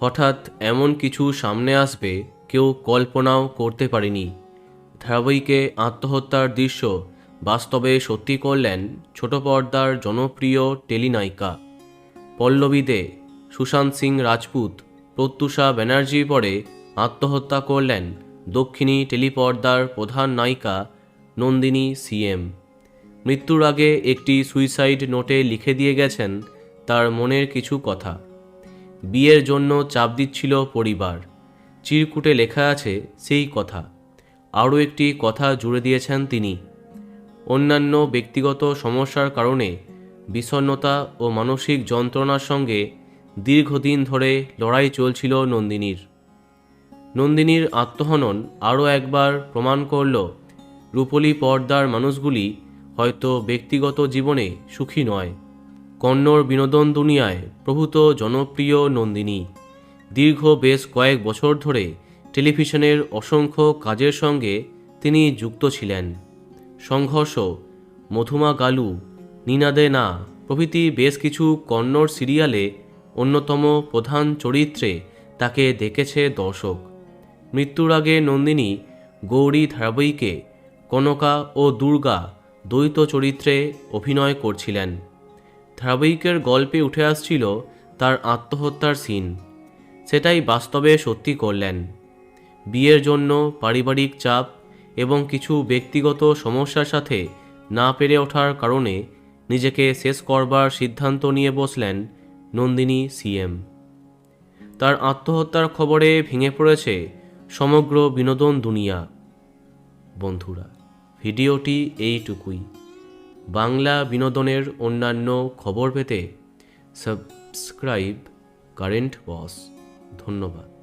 হঠাৎ এমন কিছু সামনে আসবে কেউ কল্পনাও করতে পারেনি। ধারাবাহিকে আত্মহত্যার দৃশ্য বাস্তবে সত্যি করলেন ছোট পর্দার জনপ্রিয় টেলিনায়িকা পল্লবী দে। সুশান্ত সিং রাজপুত, প্রত্যুষা ব্যানার্জি পরে আত্মহত্যা করলেন দক্ষিণী টেলিপর্দার প্রধান নায়িকা নন্দিনী সিএম। মৃত্যুর আগে একটি সুইসাইড নোটে লিখে দিয়ে গেছেন তার মনের কিছু কথা। বিয়ের জন্য চাপ দিচ্ছিল পরিবার, চিরকুটে লেখা আছে সেই কথা। আরও একটি কথা জুড়ে দিয়েছেন তিনি, অন্যান্য ব্যক্তিগত সমস্যার কারণে বিষণ্ণতা ও মানসিক যন্ত্রণার সঙ্গে দীর্ঘদিন ধরে লড়াই চলছিল নন্দিনীর। নন্দিনীর আত্মহনন আরও একবার প্রমাণ করল রূপলী পর্দার মানুষগুলি হয়তো ব্যক্তিগত জীবনে সুখী নয়। কন্নড় বিনোদন দুনিয়ায় প্রভূত জনপ্রিয় নন্দিনী দীর্ঘ বেশ কয়েক বছর ধরে টেলিভিশনের অসংখ্য কাজের সঙ্গে তিনি যুক্ত ছিলেন। সংঘর্ষ, মধুমা গালু, নিনাদে না প্রভৃতি বেশ কিছু কন্নড় সিরিয়ালে অন্যতম প্রধান চরিত্রে তাকে দেখেছে দর্শক। মৃত্যুর আগে নন্দিনী গৌরী ধারাবাহিকে কনকা ও দুর্গা দ্বৈত চরিত্রে অভিনয় করছিলেন। ধারাবাহিকের গল্পে উঠে আসছিল তার আত্মহত্যার সিন, সেটাই বাস্তবে সত্যি করলেন। বিয়ের জন্য পারিবারিক চাপ এবং কিছু ব্যক্তিগত সমস্যার সাথে না পেরে ওঠার কারণে নিজেকে শেষ করবার সিদ্ধান্ত নিয়ে বসলেন নন্দিনী সিএম। তার আত্মহত্যার খবরে ভেঙে পড়েছে সমগ্র বিনোদন দুনিয়া। বন্ধুরা, ভিডিওটি এইটুকুই। বাংলা বিনোদনের অন্যান্য খবর পেতে সাবস্ক্রাইব কারেন্ট বস। ধন্যবাদ।